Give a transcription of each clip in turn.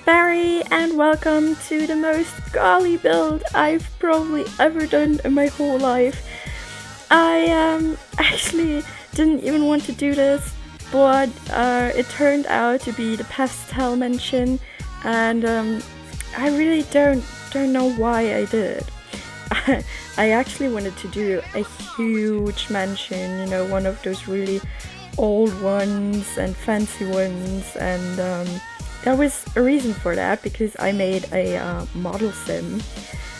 Barry, and welcome to the most golly build I've probably ever done in my whole life. I actually didn't even want to do this, but it turned out to be the pastel mention, and I really don't know why I did it. I actually wanted to do a huge mansion, one of those really old ones and fancy ones, and there was a reason for that because I made a model sim,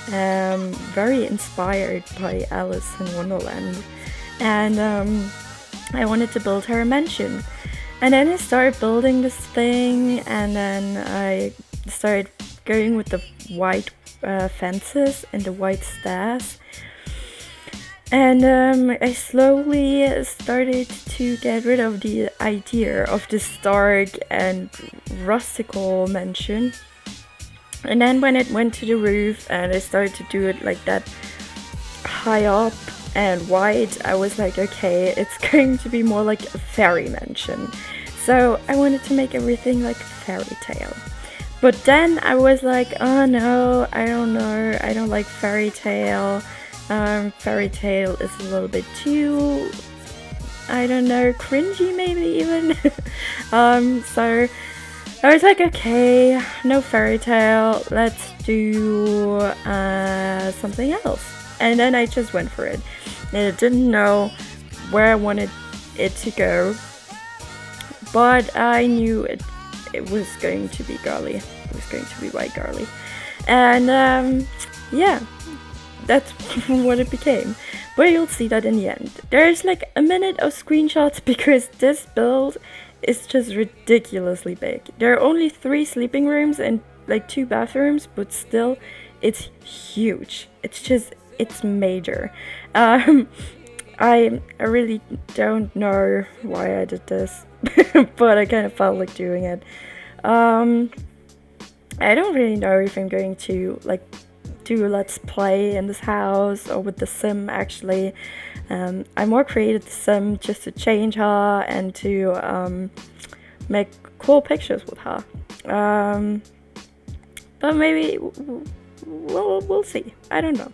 very inspired by Alice in Wonderland, and I wanted to build her a mansion. And then I started building this thing, and then I started going with the white fences and the white stairs. And I slowly started to get rid of the idea of this dark and rustical mansion. And then when it went to the roof and I started to do it like that high up and wide, I was like, okay, it's going to be more like a fairy mansion. So I wanted to make everything like fairy tale. But then I was like, oh no, I don't know, I don't like fairy tale. Fairy tale is a little bit too, I don't know, cringy maybe even. So I was like, okay, no fairy tale, let's do something else. And then I just went for it. And I didn't know where I wanted it to go, but I knew it was going to be girly. It was going to be white girly. And yeah, that's what it became. But you'll see that in the end. There's like a minute of screenshots because this build is just ridiculously big. There are only 3 sleeping rooms and like 2 bathrooms, but still it's huge. It's major. I really don't know why I did this, but I kind of felt like doing it. I don't really know if I'm going to like do a let's play in this house or with the sim actually. I more created the sim just to change her and to make cool pictures with her. But maybe we'll see. I don't know.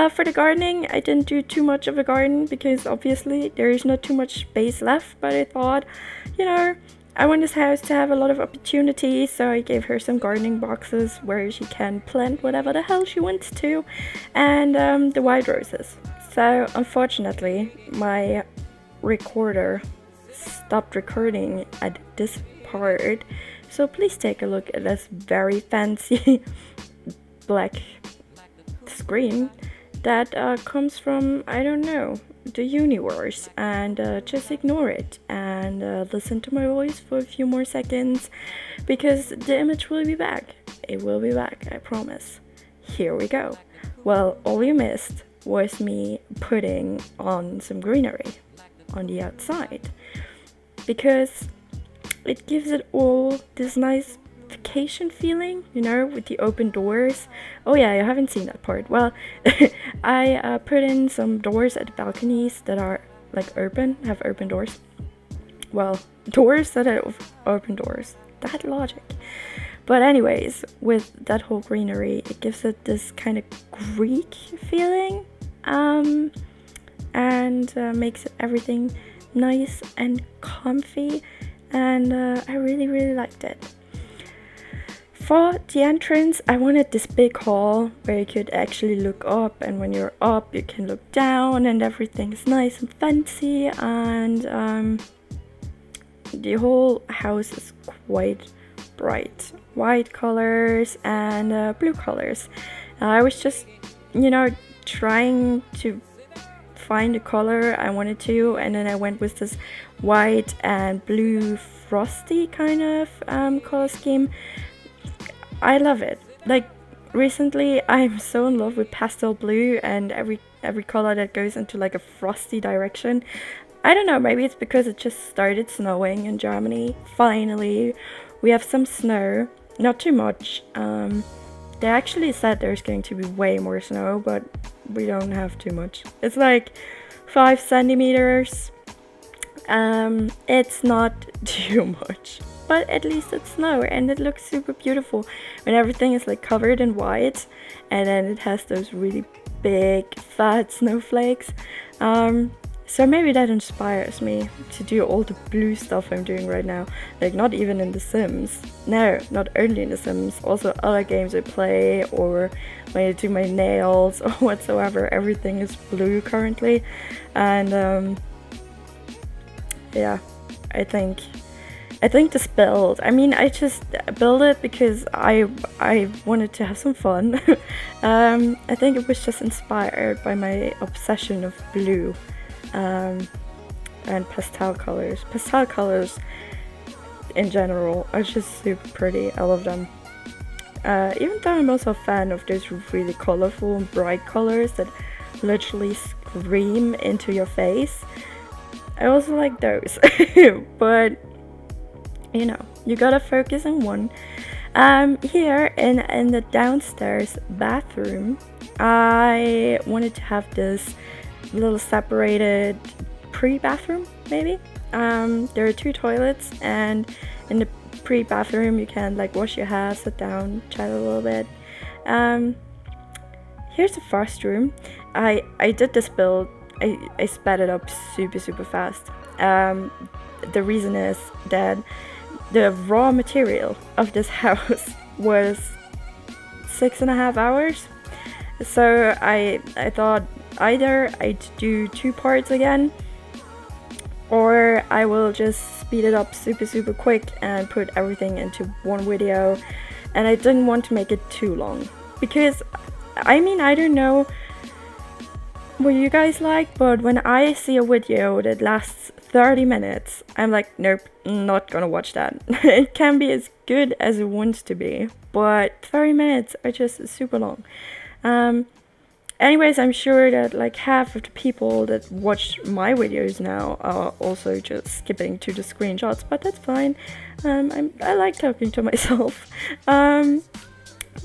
For the gardening, I didn't do too much of a garden because obviously there is not too much space left, but I thought, I want this house to have a lot of opportunities, so I gave her some gardening boxes where she can plant whatever the hell she wants to, and the white roses. So unfortunately, my recorder stopped recording at this part, so please take a look at this very fancy black screen that comes from, I don't know, the universe, and just ignore it and listen to my voice for a few more seconds because the image will be back. It will be back, I promise. Here we go. Well, all you missed was me putting on some greenery on the outside because it gives it all this nice vacation feeling, with the open doors. Oh yeah, I haven't seen that part. Well, I put in some doors at the balconies that are like have open doors. Well, doors that have open doors. That logic. But anyways, with that whole greenery, it gives it this kind of Greek feeling, and makes everything nice and comfy, and I really, really liked it. For the entrance, I wanted this big hall where you could actually look up, and when you're up, you can look down, and everything's nice and fancy, and the whole house is quite bright. White colors and blue colors. I was just, trying to find a color I wanted to, and then I went with this white and blue frosty kind of color scheme. I love it. Like recently I'm so in love with pastel blue and every color that goes into like a frosty direction. I don't know, maybe it's because it just started snowing in Germany. Finally, we have some snow, not too much. They actually said there's going to be way more snow, but we don't have too much. It's like 5 centimeters. It's not too much. but at least it's snow and it looks super beautiful when everything is like covered in white and then it has those really big fat snowflakes. So maybe that inspires me to do all the blue stuff I'm doing right now. Like not even in The Sims. No, not only in The Sims. Also other games I play or when I do my nails or whatsoever. Everything is blue currently. And yeah, I think this build, I mean, I just built it because I wanted to have some fun. I think it was just inspired by my obsession of blue. And pastel colors. Pastel colors in general are just super pretty. I love them. Even though I'm also a fan of those really colorful and bright colors that literally scream into your face, I also like those. But you know, you gotta focus on one. Here in the downstairs bathroom, I wanted to have this little separated pre-bathroom maybe. There are 2 toilets, and in the pre-bathroom you can like wash your hair, sit down, chat a little bit. Here's the first room. I did this build, I sped it up super fast. The reason is that the raw material of this house was 6.5 hours. So I thought either I'd do 2 parts again, or I will just speed it up super quick and put everything into one video. And I didn't want to make it too long, because I mean, I don't know what you guys like, but when I see a video that lasts 30 minutes, I'm like, nope, not gonna watch that. It can be as good as it wants to be, but 30 minutes are just super long. Anyways, I'm sure that like half of the people that watch my videos now are also just skipping to the screenshots, but that's fine. I like talking to myself.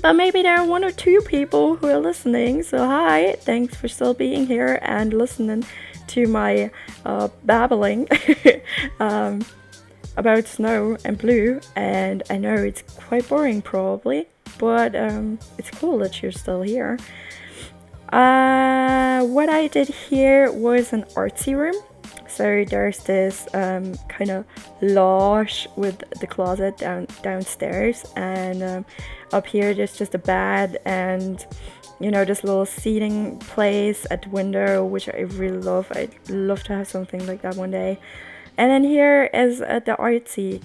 But maybe there are 1 or 2 people who are listening, so hi, thanks for still being here and listening to my babbling about snow and blue. And I know it's quite boring probably, but it's cool that you're still here. What I did here was an artsy room. So there's this kind of lounge with the closet downstairs, and up here there's just a bed and, you know, this little seating place at the window, which I really love. I'd love to have something like that one day. And then here is the artsy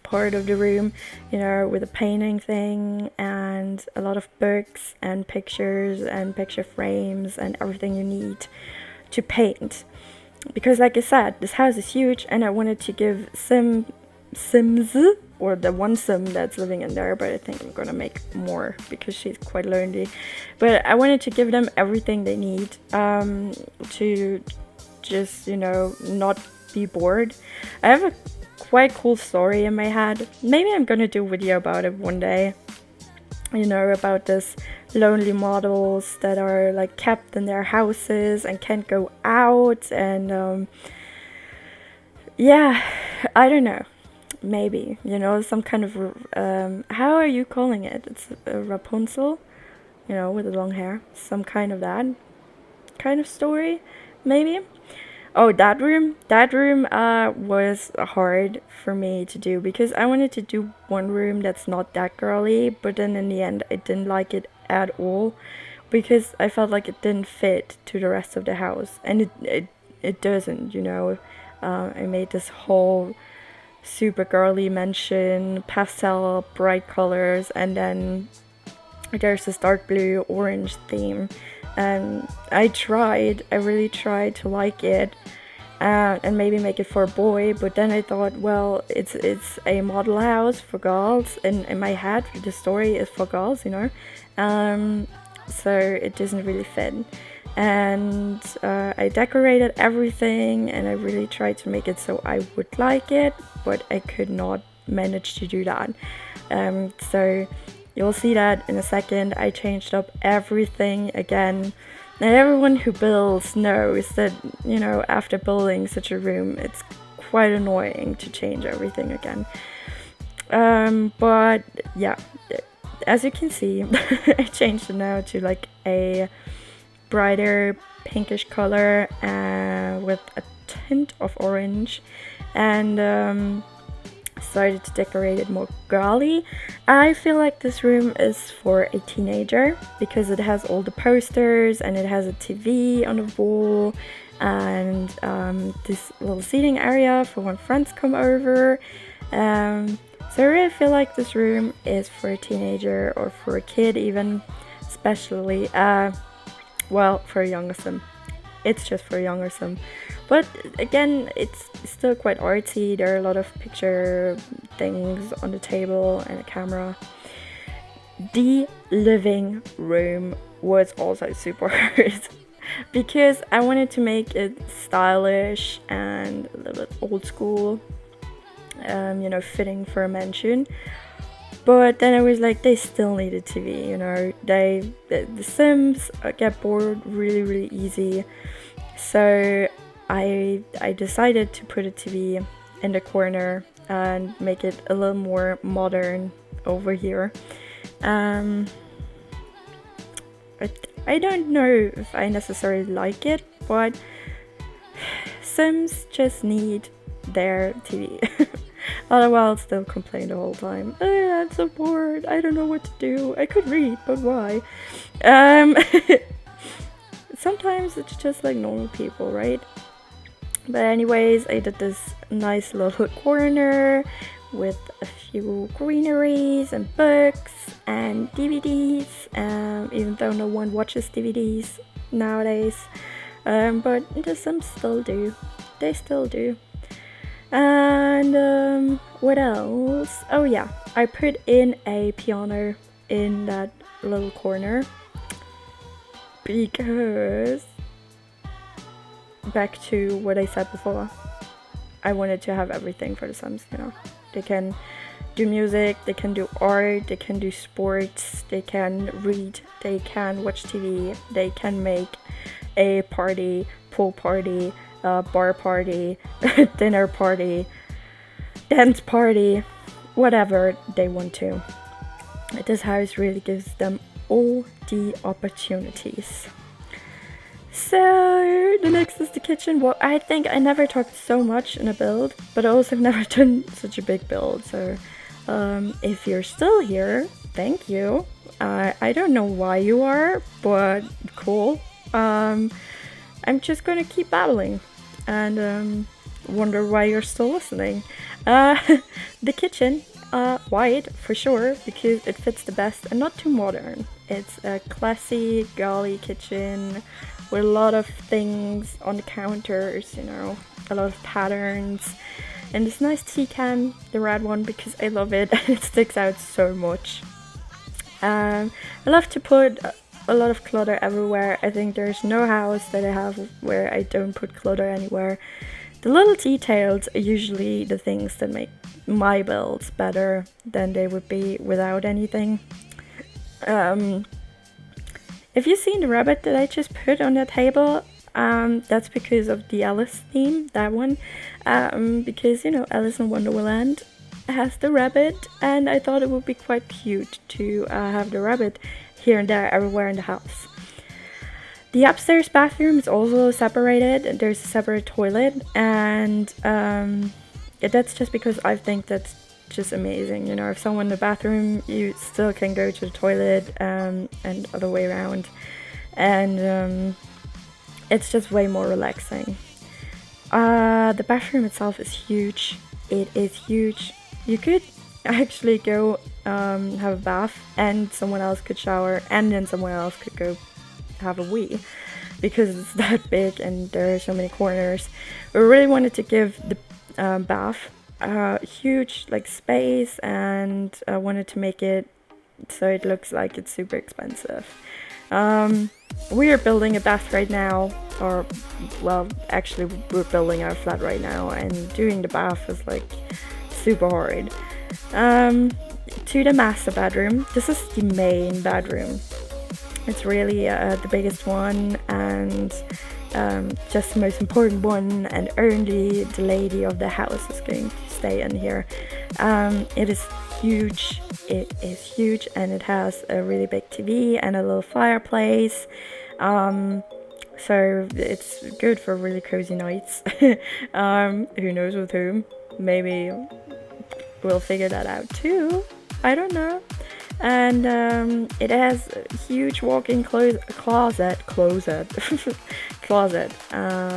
part of the room, you know, with a painting thing and a lot of books and pictures and picture frames and everything you need to paint. Because like I said, this house is huge and I wanted to give Sims, or the one Sim that's living in there, but I think I'm gonna make more because she's quite lonely. But I wanted to give them everything they need to just, you know, not be bored. I have a quite cool story in my head. Maybe I'm gonna do a video about it one day, you know, about this lonely models that are like kept in their houses and can't go out, and yeah, I don't know, maybe, you know, some kind of how are you calling it? It's a Rapunzel, you know, with the long hair, some kind of that kind of story maybe. Oh, that room was hard for me to do because I wanted to do one room that's not that girly, but then in the end I didn't like it at all because I felt like it didn't fit to the rest of the house, and it doesn't, you know. I made this whole super girly mansion, pastel bright colors, and then there's this dark blue orange theme. And I really tried to like it and maybe make it for a boy, but then I thought, well, it's a model house for girls, and in my head the story is for girls, you know, so it doesn't really fit. And I decorated everything and I really tried to make it so I would like it, but I could not manage to do that. So you'll see that in a second. I changed up everything again. And everyone who builds knows that, you know, after building such a room, it's quite annoying to change everything again. But yeah, as you can see, I changed it now to like a brighter pinkish color with a tint of orange, and started to decorate it more girly. I feel like this room is for a teenager because it has all the posters and it has a TV on the wall, and this little seating area for when friends come over. So I really feel like this room is for a teenager or for a kid even, especially, well, for a younger sim. It's just for a younger sim. But again, it's still quite artsy. There are a lot of picture things on the table and a camera. The living room was also super hard because I wanted to make it stylish and a little bit old school, fitting for a mansion. But then I was like, they still need a TV, the Sims get bored really, really easy. So I decided to put a TV in the corner and make it a little more modern over here. I don't know if I necessarily like it, but Sims just need their TV. Otherwise, they'll complain the whole time. I'm so bored. I don't know what to do. I could read, but why? Sometimes it's just like normal people, right? But anyways, I did this nice little corner with a few greeneries and books and DVDs, even though no one watches DVDs nowadays. But the Sims still do. They still do. And what else? Oh yeah, I put in a piano in that little corner because, back to what I said before, I wanted to have everything for the Sims, They can do music, they can do art, they can do sports, they can read, they can watch TV, they can make a party, pool party, bar party, dinner party, dance party, whatever they want to. This house really gives them all the opportunities. So the next is the kitchen. Well, I think I never talked so much in a build, but I also have never done such a big build. So if you're still here, thank you. I don't know why you are, but cool. I'm just gonna keep babbling and wonder why you're still listening. The kitchen, white for sure, because it fits the best and not too modern. It's a classy, girly kitchen with a lot of things on the counters, a lot of patterns. And this nice tea can, the red one, because I love it and it sticks out so much. I love to put a lot of clutter everywhere. I think there's no house that I have where I don't put clutter anywhere. The little details are usually the things that make my builds better than they would be without anything. If you've seen the rabbit that I just put on the table, that's because of the Alice theme, that one. Because, Alice in Wonderland has the rabbit, and I thought it would be quite cute to have the rabbit here and there everywhere in the house. The upstairs bathroom is also separated. There's a separate toilet, and that's just because I think that's just amazing. If someone in the bathroom, you still can go to the toilet, and other way around, and it's just way more relaxing. The bathroom itself is huge. It is huge. You could actually go have a bath, and someone else could shower, and then someone else could go have a wee, because it's that big and there are so many corners. We really wanted to give the bath huge space, and I wanted to make it so it looks like it's super expensive. We are building a bath right now, or well, actually we're building our flat right now, and doing the bath is super hard. To the master bedroom. This is the main bedroom. It's really the biggest one, and just the most important one, and only the lady of the house is going to stay in here. It is huge. It is huge, and it has a really big TV and a little fireplace. So it's good for really cozy nights. Who knows with whom? Maybe we'll figure that out too. I don't know. And it has a huge walk-in closet, closet.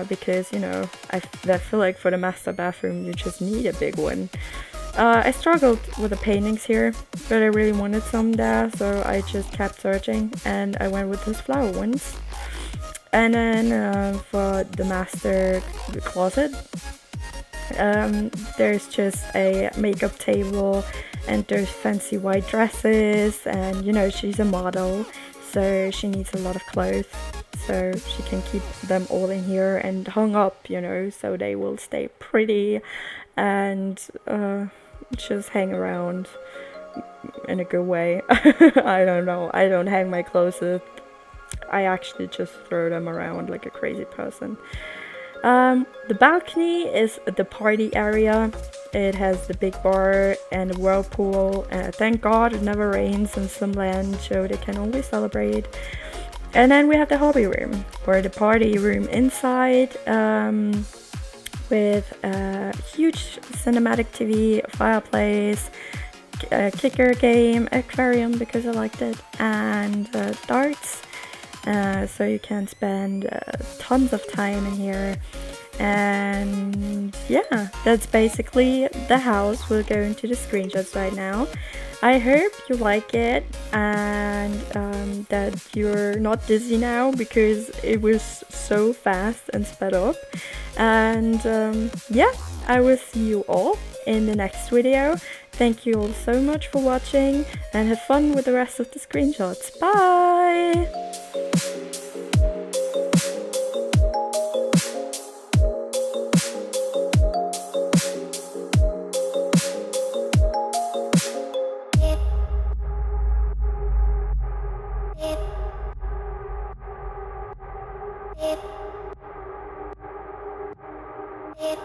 Because, you know, I feel like for the master bathroom you just need a big one. I struggled with the paintings here, but I really wanted some there, so I just kept searching, and I went with those flower ones. And then for the master closet, there's just a makeup table, and there's fancy white dresses, and you know, she's a model, so she needs a lot of clothes, so she can keep them all in here and hung up, you know, so they will stay pretty and just hang around in a good way. I don't know, I don't hang my clothes up. I actually just throw them around like a crazy person. The balcony is the party area. It has the big bar and a whirlpool. Thank God it never rains in some land, so they can always celebrate. And then we have the hobby room, or the party room inside, with a huge cinematic TV, fireplace, a kicker game, aquarium because I liked it, and darts. So you can spend tons of time in here. And yeah, that's basically the house. We'll go into the screenshots right now. I hope you like it, and that you're not dizzy now, because it was so fast and sped up. And yeah, I will see you all in the next video. Thank you all so much for watching, and have fun with the rest of the screenshots. Bye! It